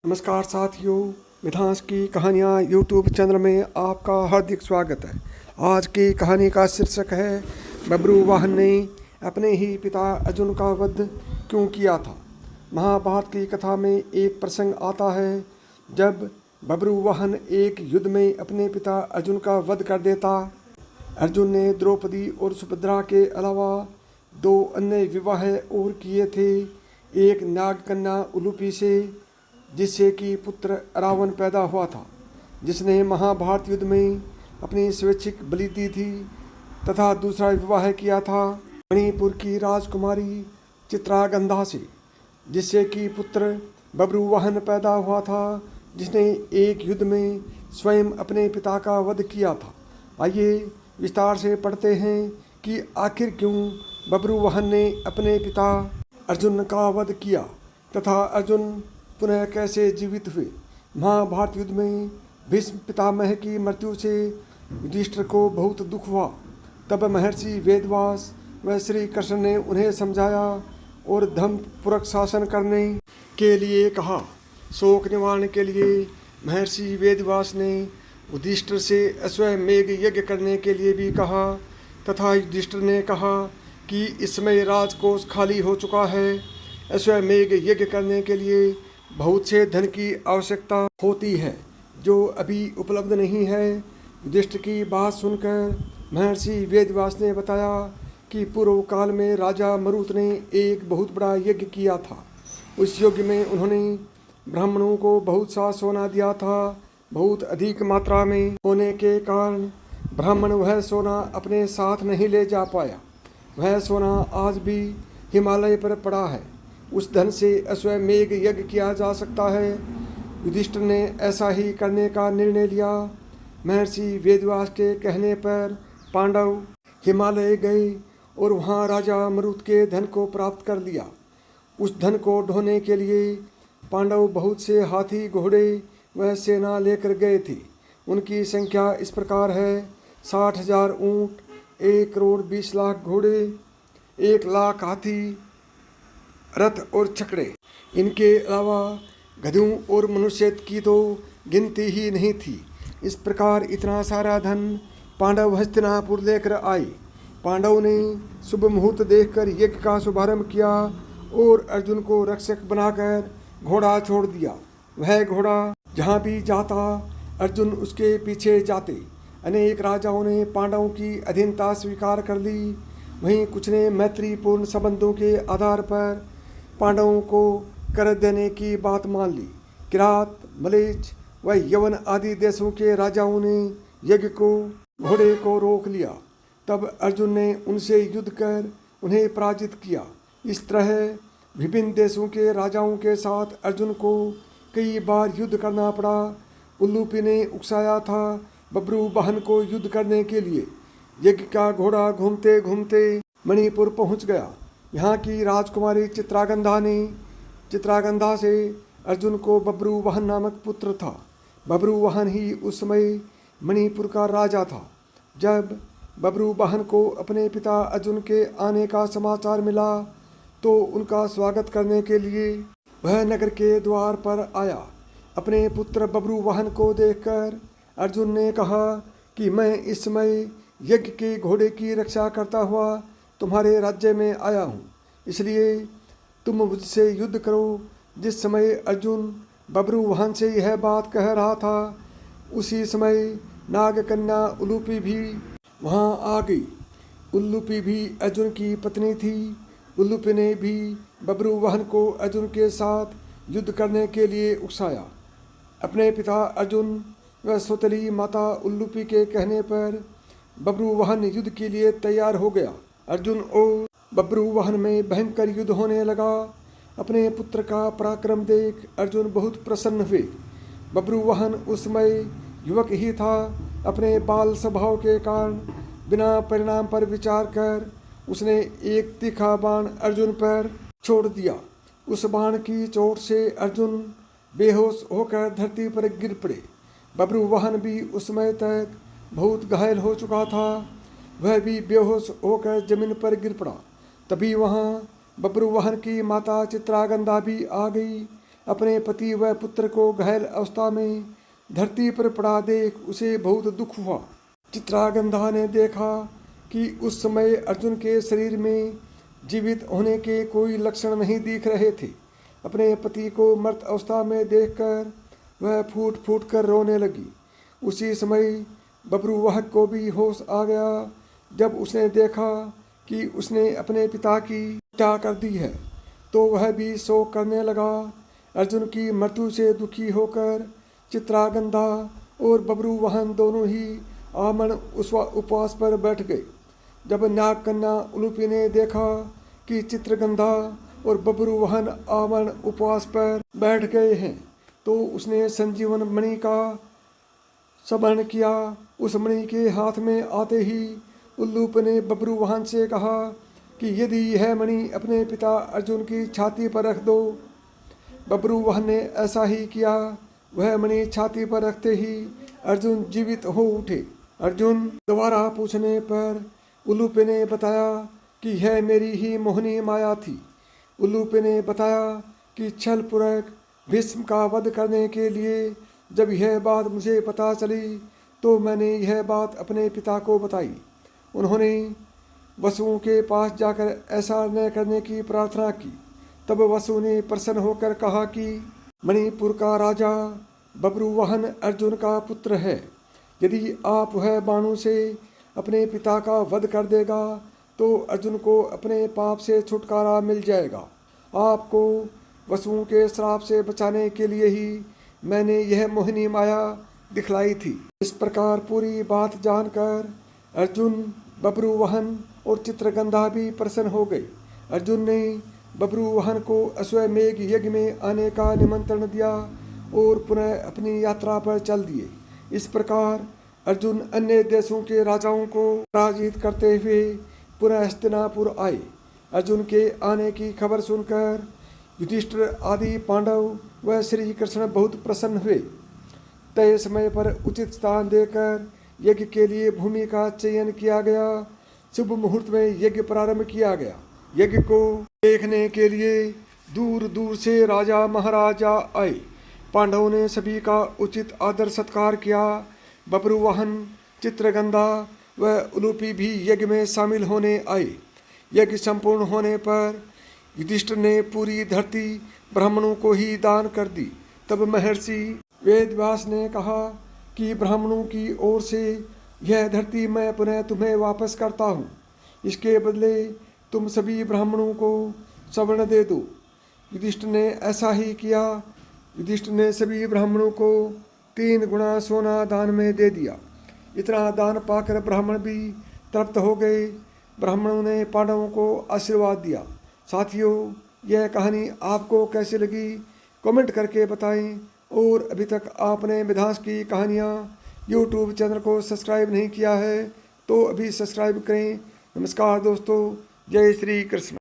नमस्कार साथियों, मिथांस की कहानियाँ यूट्यूब चैनल में आपका हार्दिक स्वागत है। आज की कहानी का शीर्षक है बब्रुवाहन ने अपने ही पिता अर्जुन का वध क्यों किया था। महाभारत की कथा में एक प्रसंग आता है जब बब्रुवाहन एक युद्ध में अपने पिता अर्जुन का वध कर देता। अर्जुन ने द्रौपदी और सुभद्रा के अलावा 2 अन्य विवाह और किए थे। एक नागकन्या उलूपी से, जिससे कि पुत्र रावण पैदा हुआ था, जिसने महाभारत युद्ध में अपनी स्वैच्छिक बलि दी थी, तथा दूसरा विवाह किया था मणिपुर की राजकुमारी चित्रागंधा से, जिससे कि पुत्र बब्रुवाहन पैदा हुआ था, जिसने एक युद्ध में स्वयं अपने पिता का वध किया था। आइए विस्तार से पढ़ते हैं कि आखिर क्यों बब्रुवाहन ने अपने पिता अर्जुन का वध किया तथा अर्जुन पुनः कैसे जीवित हुए। महाभारत युद्ध में भीष्म पितामह की मृत्यु से युधिष्ठिर को बहुत दुख हुआ। तब महर्षि वेदव्यास व श्री कृष्ण ने उन्हें समझाया और धर्मपूर्वक शासन करने के लिए कहा। शोक निवारण के लिए महर्षि वेदव्यास ने युधिष्ठिर से अश्वमेध यज्ञ करने के लिए भी कहा, तथा युधिष्ठिर ने कहा कि इस समय राजकोष खाली हो चुका है। अश्वमेध यज्ञ करने के लिए बहुत से धन की आवश्यकता होती है, जो अभी उपलब्ध नहीं है। युधिष्ठिर की बात सुनकर महर्षि वेदव्यास ने बताया कि पूर्व काल में राजा मरुत ने एक बहुत बड़ा यज्ञ किया था। उस यज्ञ में उन्होंने ब्राह्मणों को बहुत सा सोना दिया था। बहुत अधिक मात्रा में होने के कारण ब्राह्मण वह सोना अपने साथ नहीं ले जा पाया। वह सोना आज भी हिमालय पर पड़ा है। उस धन से अश्वमेध यज्ञ किया जा सकता है। युधिष्ठिर ने ऐसा ही करने का निर्णय लिया। महर्षि वेदव्यास के कहने पर पांडव हिमालय गए और वहां राजा मरुत के धन को प्राप्त कर लिया। उस धन को ढोने के लिए पांडव बहुत से हाथी, घोड़े व सेना लेकर गए थे। उनकी संख्या इस प्रकार है: 60,000 ऊँट, 1,20,00,000 घोड़े, 1,00,000 हाथी, रथ और छकड़े। इनके अलावा गधों और मनुष्य की तो गिनती ही नहीं थी। इस प्रकार इतना सारा धन पांडव हस्तिनापुर लेकर आए। पांडव ने शुभ मुहूर्त देखकर यज्ञ का शुभारंभ किया और अर्जुन को रक्षक बनाकर घोड़ा छोड़ दिया। वह घोड़ा जहाँ भी जाता अर्जुन उसके पीछे जाते। अनेक राजाओं ने पांडवों की अधीनता स्वीकार कर ली। वहीं कुछ ने मैत्रीपूर्ण संबंधों के आधार पर पांडवों को कर देने की बात मान ली। किरात, मलेच्छ व यवन आदि देशों के राजाओं ने यज्ञ को, घोड़े को रोक लिया। तब अर्जुन ने उनसे युद्ध कर उन्हें पराजित किया। इस तरह विभिन्न देशों के राजाओं के साथ अर्जुन को कई बार युद्ध करना पड़ा। उल्लूपी ने उकसाया था बब्रुवाहन को युद्ध करने के लिए। यज्ञ का घोड़ा घूमते घूमते मणिपुर पहुंच गया। यहाँ की राजकुमारी चित्रागंधा से अर्जुन को बब्रुवाहन नामक पुत्र था। बब्रुवाहन ही उस समय मणिपुर का राजा था। जब बब्रुवाहन को अपने पिता अर्जुन के आने का समाचार मिला तो उनका स्वागत करने के लिए वह नगर के द्वार पर आया। अपने पुत्र बब्रुवाहन को देखकर अर्जुन ने कहा कि मैं इस समय यज्ञ के घोड़े की रक्षा करता हुआ तुम्हारे राज्य में आया हूँ, इसलिए तुम मुझसे युद्ध करो। जिस समय अर्जुन बब्रुवाहन से यह बात कह रहा था, उसी समय नागकन्या उलूपी भी वहाँ आ गई। उलूपी भी अर्जुन की पत्नी थी। उलूपी ने भी बब्रुवाहन को अर्जुन के साथ युद्ध करने के लिए उकसाया। अपने पिता अर्जुन व सौतेली माता उलूपी के कहने पर बब्रुवाहन युद्ध के लिए तैयार हो गया। अर्जुन और बब्रुवाहन में भयंकर युद्ध होने लगा। अपने पुत्र का पराक्रम देख अर्जुन बहुत प्रसन्न हुए। बब्रुवाहन उस समय युवक ही था। अपने बाल स्वभाव के कारण बिना परिणाम पर विचार कर उसने एक तीखा बाण अर्जुन पर छोड़ दिया। उस बाण की चोट से अर्जुन बेहोश होकर धरती पर गिर पड़े। बब्रुवाहन भी उस समय तक बहुत घायल हो चुका था। वह भी बेहोश होकर जमीन पर गिर पड़ा। तभी वहाँ बब्रुवाहन की माता चित्रागंधा भी आ गई। अपने पति व पुत्र को घायल अवस्था में धरती पर पड़ा देख उसे बहुत दुख हुआ। चित्रागंधा ने देखा कि उस समय अर्जुन के शरीर में जीवित होने के कोई लक्षण नहीं दिख रहे थे। अपने पति को मृत अवस्था में देखकर वह फूट फूट कर रोने लगी। उसी समय बब्रुवाहक को भी होश आ गया। जब उसने देखा कि उसने अपने पिता की हत्या कर दी है तो वह भी शोक करने लगा। अर्जुन की मृत्यु से दुखी होकर चित्रागंधा और बब्रुवाहन दोनों ही आमन उपवास पर बैठ गए। जब नागकन्या उलूपी ने देखा कि चित्रगंधा और बब्रुवाहन आमन उपवास पर बैठ गए हैं तो उसने संजीवन मणि का स्मरण किया। उस मणि के हाथ में आते ही उल्लूप ने बब्रुवाहन से कहा कि यदि यह मणि अपने पिता अर्जुन की छाती पर रख दो। बब्रुवाहन ने ऐसा ही किया। वह मणि छाती पर रखते ही अर्जुन जीवित हो उठे। अर्जुन दोबारा पूछने पर उल्लूप ने बताया कि यह मेरी ही मोहिनी माया थी। उल्लूप ने बताया कि छल पूर्वक भीष्म का वध करने के लिए जब यह बात मुझे पता चली तो मैंने यह बात अपने पिता को बताई। उन्होंने वसु के पास जाकर ऐसा निर्णय करने की प्रार्थना की। तब वसु ने प्रसन्न होकर कहा कि मणिपुर का राजा बब्रुवाहन अर्जुन का पुत्र है। यदि आप वह बाणों से अपने पिता का वध कर देगा तो अर्जुन को अपने पाप से छुटकारा मिल जाएगा। आपको वसुओं के श्राप से बचाने के लिए ही मैंने यह मोहिनी माया दिखलाई थी। इस प्रकार पूरी बात जानकर अर्जुन, बब्रुवाहन और चित्रगंधा भी प्रसन्न हो गए। अर्जुन ने बब्रुवाहन को अश्वमेघ यज्ञ में आने का निमंत्रण दिया और पुनः अपनी यात्रा पर चल दिए। इस प्रकार अर्जुन अन्य देशों के राजाओं को पराजित करते हुए पुनः हस्तिनापुर आए। अर्जुन के आने की खबर सुनकर युधिष्ठिर आदि पांडव व श्री कृष्ण बहुत प्रसन्न हुए। तय समय पर उचित स्थान देकर यज्ञ के लिए भूमि का चयन किया गया। शुभ मुहूर्त में यज्ञ प्रारंभ किया गया। यज्ञ को देखने के लिए दूर दूर से राजा महाराजा आए। पांडवों ने सभी का उचित आदर सत्कार किया। बब्रुवाहन, चित्रगंधा व उलूपी भी यज्ञ में शामिल होने आए। यज्ञ संपूर्ण होने पर युधिष्ठिर ने पूरी धरती ब्राह्मणों को ही दान कर दी। तब महर्षि वेदव्यास ने कहा कि ब्राह्मणों की ओर से यह धरती मैं पुनः तुम्हें वापस करता हूँ। इसके बदले तुम सभी ब्राह्मणों को सवर्ण दे दो। युधिष्ठिर ने ऐसा ही किया। युधिष्ठिर ने सभी ब्राह्मणों को 3 गुना सोना दान में दे दिया। इतना दान पाकर ब्राह्मण भी तृप्त हो गए। ब्राह्मणों ने पांडवों को आशीर्वाद दिया। साथियों, यह कहानी आपको कैसी लगी कमेंट करके बताएं। और अभी तक आपने मिथास की कहानियाँ यूट्यूब चैनल को सब्सक्राइब नहीं किया है तो अभी सब्सक्राइब करें। नमस्कार दोस्तों, जय श्री कृष्ण।